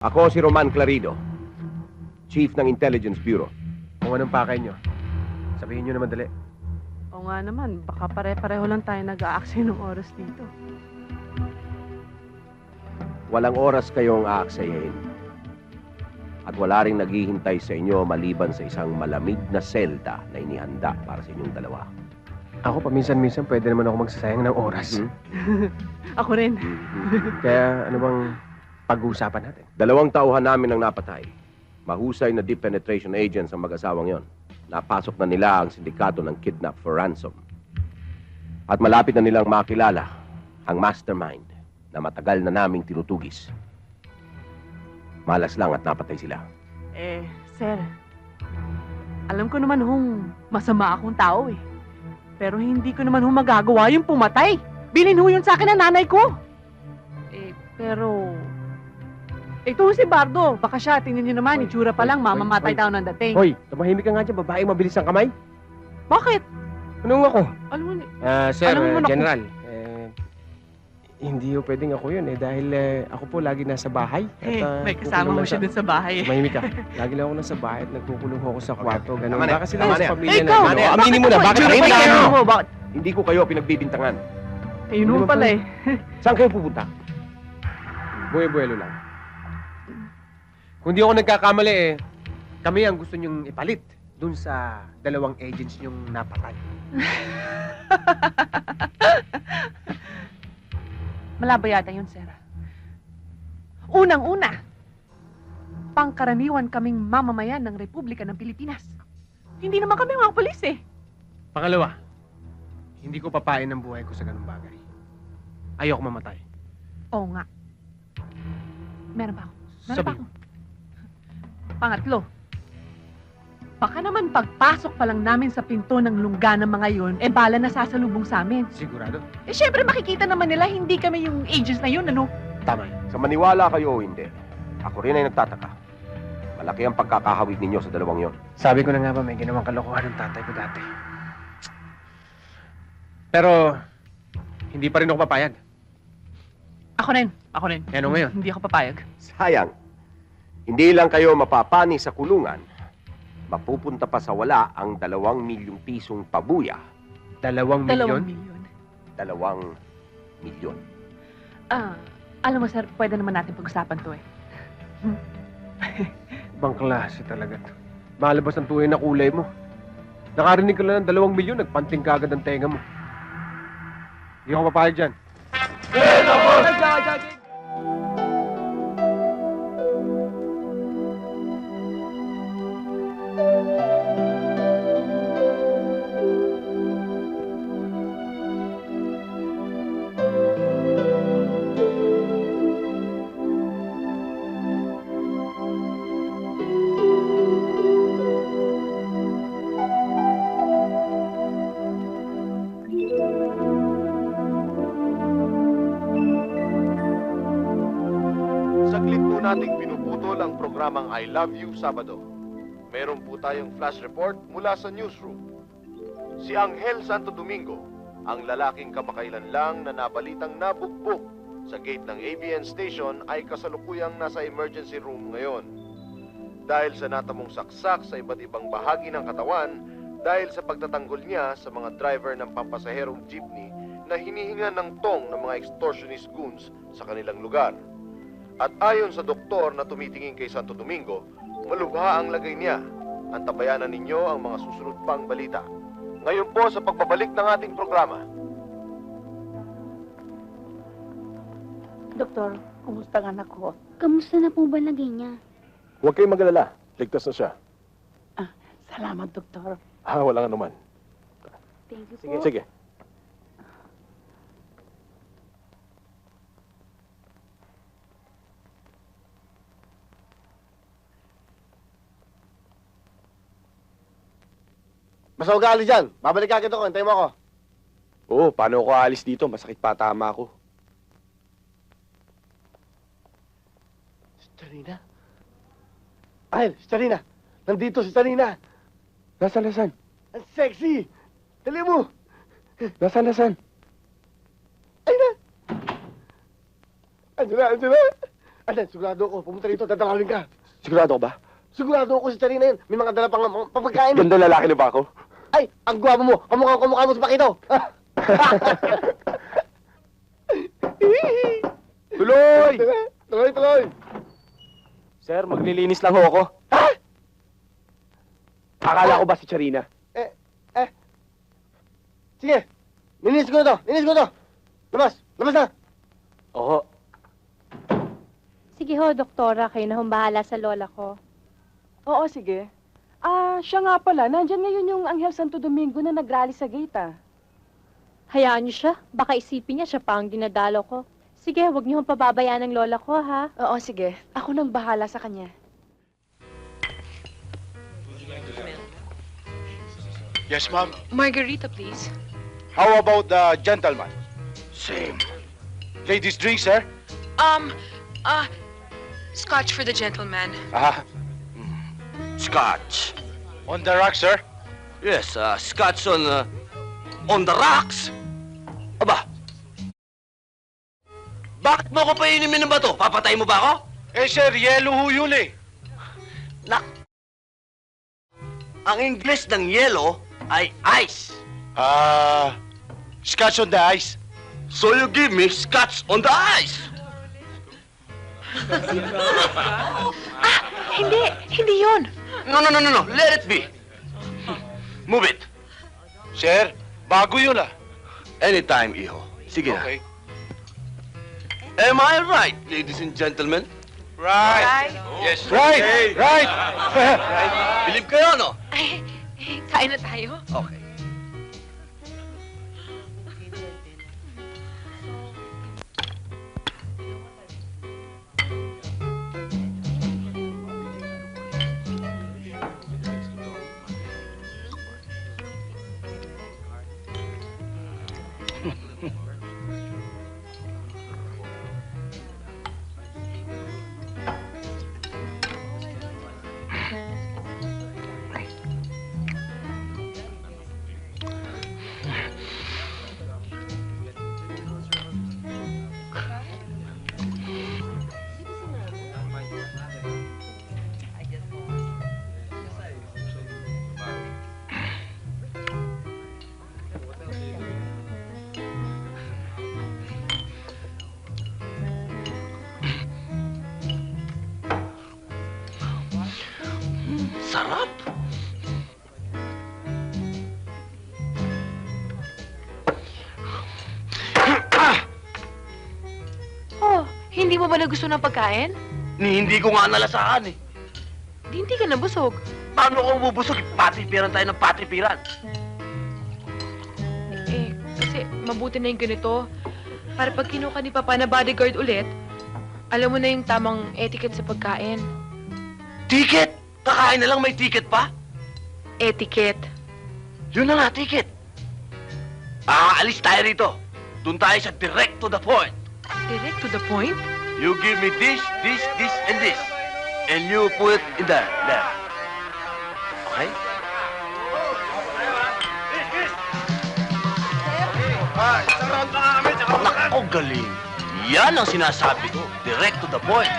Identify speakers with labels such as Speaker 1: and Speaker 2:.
Speaker 1: Ako si Roman Clarido, Chief ng Intelligence Bureau.
Speaker 2: Kung anong pakay nyo, sabihin nyo naman dali.
Speaker 3: O nga naman, baka pare-pareho lang tayo nag-aaksay ng oras dito.
Speaker 1: Walang oras kayong aaksayahin. At wala ring naghihintay sa inyo maliban sa isang malamig na selda na inihanda para sa inyong dalawa.
Speaker 2: Ako paminsan-minsan pwede naman ako magsasayang ng oras.
Speaker 3: Ako rin.
Speaker 2: Kaya ano bang pag-uusapan natin?
Speaker 1: 2 tauhan namin ang napatay. Mahusay na deep penetration agents ang mag-asawang yon. Napasok na nila ang sindikato ng kidnap for ransom. At malapit na nilang makilala ang mastermind na matagal na naming tinutugis. Malas lang at napatay sila.
Speaker 3: Sir, alam ko naman hong masama akong tao eh. Pero hindi ko naman hong magagawa yung pumatay. Bilin ho yun sa akin ng nanay ko. Pero... Ito si Bardo. Baka siya, tingnan niyo naman, itsura pa lang, mamamatay daw ng dating.
Speaker 2: Hoy, tumahimik ka nga dyan, babaeng mabilis ang kamay.
Speaker 3: Bakit?
Speaker 2: Anong ako?
Speaker 3: Alam mo,
Speaker 2: Sir,
Speaker 3: Alam mo naman ako-
Speaker 2: General, hindi po pwedeng ako yun dahil ako po lagi nasa bahay.
Speaker 3: may kasama mo siya dun sa bahay eh.
Speaker 2: Tumahimik ka. Lagi lang ako nasa bahay at nagkukulong ako sa kwarto. Ganun.
Speaker 1: Tama na.
Speaker 2: Baka sila
Speaker 1: Tama
Speaker 2: sa
Speaker 1: na.
Speaker 2: pamilya
Speaker 3: Ikaw!
Speaker 2: na. Aminin mo na, bakit
Speaker 3: Itsura
Speaker 2: tahimik
Speaker 3: pa
Speaker 2: ka?
Speaker 3: yan mo, bakit?
Speaker 1: Hindi ko kayo pinagbibintangan.
Speaker 3: Ayun mo pala eh.
Speaker 1: Saan kayo pupunta?
Speaker 2: Buwe-buwelo lang. Kung di ako nagkakamali kami ang gusto niyong ipalit dun sa 2 agents niyong napatay.
Speaker 3: Malabo yata yun, sir. Unang-una, pangkaraniwan kaming mamamayan ng Republika ng Pilipinas. Hindi naman kami mga polis eh.
Speaker 2: Pangalawa, hindi ko papain ang buhay ko sa ganung bagay. Ayoko mamatay.
Speaker 3: Oo nga. Meron pa ako. Meron pa
Speaker 2: Sabi
Speaker 3: ako. Pangatlo, baka naman pagpasok pa lang namin sa pinto ng lungga ng mga yun, bala na sasalubong sa amin.
Speaker 2: Sigurado?
Speaker 3: Syempre makikita naman nila, hindi kami yung agents na yun, ano?
Speaker 2: Tama yun.
Speaker 1: Sa maniwala kayo o hindi, ako rin ay nagtataka. Malaki ang pagkakahawig ninyo sa 2 yon.
Speaker 2: Sabi ko na nga ba may ginawang kalokohan ng tatay ko dati. Pero, hindi pa rin ako papayag.
Speaker 3: Ako rin.
Speaker 2: Ano ngayon?
Speaker 3: Hindi ako papayag.
Speaker 1: Sayang, hindi lang kayo mapapani sa kulungan, mapupunta pa sa wala ang 2 milyong pisong pabuya.
Speaker 2: 2
Speaker 3: 2
Speaker 2: milyon?
Speaker 3: milyon.
Speaker 1: 2 milyon.
Speaker 3: Alam mo sir, pwede naman natin pag-usapan to eh.
Speaker 2: Ibang klase talaga to. Malabas ang tunay na kulay mo. Nakarinig ka lang ng 2 milyon, nagpanting ka agad ang tenga mo. Hindi ako papayag dyan.
Speaker 4: Saglit po nating pinuputol ang programang I Love You Sabado. Meron po tayong flash report mula sa newsroom. Si Angel Santo Domingo, ang lalaking kamakailan lang na nabalitang nabugbog sa gate ng ABN station ay kasalukuyang nasa emergency room ngayon. Dahil sa natamong saksak sa iba't ibang bahagi ng katawan, dahil sa pagtatanggol niya sa mga driver ng pampasaherong jeepney na hinihinga ng tong ng mga extortionist goons sa kanilang lugar. At ayon sa doktor na tumitingin kay Santo Domingo, malubha ang lagay niya. Antabayanan ninyo ang mga susunod pang balita. Ngayon po sa pagbabalik ng ating programa.
Speaker 5: Doktor, kumusta ang anak ko?
Speaker 6: Kamusta na po ba lagay niya?
Speaker 4: Huwag kayong mag-alala. Ligtas na siya.
Speaker 5: Salamat, Doktor.
Speaker 4: Walang anuman.
Speaker 6: Thank you po.
Speaker 4: Sige.
Speaker 7: Basta huwag ka alis dyan. Babalik agad ako. Hintayin mo ako.
Speaker 4: Oo, paano ako aalis dito? Masakit pa tama ako.
Speaker 7: Starina? Ay, Starina. Nandito si Starina.
Speaker 2: Nasaan?
Speaker 7: Ang sexy. Dali mo.
Speaker 2: Nasaan?
Speaker 7: Ay na. Andiyan na. Alden, sigurado ako. Pumunta rito, tatanawin ka.
Speaker 8: Sigurado ka ba?
Speaker 7: Sigurado ako si Sarina yun. May mga dala pang papagkain.
Speaker 8: Ganda lalaki na ba ako?
Speaker 7: Ay, ang gwapo mo. Kamukha mo sa Pakito.
Speaker 8: Tuloy!
Speaker 7: Tuloy.
Speaker 8: Sir, maglilinis lang ho ako.
Speaker 7: Ha?
Speaker 8: Akala ko ba si Charina?
Speaker 7: Sige. Linis ko na to. Labas na.
Speaker 8: Oo.
Speaker 6: Sige ho, doktora, kayo na hong bahala sa lola ko.
Speaker 3: Oo, sige. Siya nga pala, nandyan ngayon yung Anghel Santo Domingo na nagrally sa gate,
Speaker 6: Hayaan niyo siya. Baka isipin niya siya pa ang dinadalo ko. Sige, huwag niyo hong pababayaan ng lola ko, ha?
Speaker 3: Oo, sige. Ako nang bahala sa kanya.
Speaker 4: Yes, ma'am.
Speaker 9: Margarita, please.
Speaker 4: How about the gentleman?
Speaker 8: Same.
Speaker 4: Ladies drink, sir?
Speaker 9: Scotch for the gentleman.
Speaker 10: Scotch.
Speaker 4: On the rock, sir?
Speaker 10: Yes, Scotch on the rocks. Aba. Bakit mo ko painimin ng bato? Papatay mo ba ako?
Speaker 4: Eh, sir, yellow ho yun eh.
Speaker 10: Nak. Ang English ng yellow ay ice.
Speaker 4: Scotch on the ice.
Speaker 10: So you give me Scotch on the ice.
Speaker 9: Hindi yun.
Speaker 10: No. Let it be. Move it.
Speaker 4: Sir, bago yun
Speaker 10: Anytime, iho. Sige na.
Speaker 4: Okay.
Speaker 10: Am I right, ladies and gentlemen?
Speaker 4: Right.
Speaker 10: Yes.
Speaker 4: Right.
Speaker 10: Believe kayo, no?
Speaker 9: Kain na tayo.
Speaker 10: Okay. Sarap.
Speaker 9: Oh, hindi mo ba nagustuhan ng pagkain?
Speaker 10: Hindi ko nga nalasahan eh.
Speaker 9: Hindi ka nabusog.
Speaker 10: Paano ako bubusog? Patipiran tayo ng patipiran.
Speaker 9: Kasi mabuti na yung ganito. Para pag kinuha ni Papa na bodyguard ulit, alam mo na yung tamang etiquette sa pagkain.
Speaker 10: Ticket? Kakain na lang may ticket pa?
Speaker 9: Etiquette.
Speaker 10: Yun na nga, ticket. Aalis tayo rito. Doon tayo sa direct to the point.
Speaker 9: Direct to the point?
Speaker 10: You give me this, and this. And you put it in there. Okay? Nako, galing. Yan ang sinasabi ko. Direct to the point.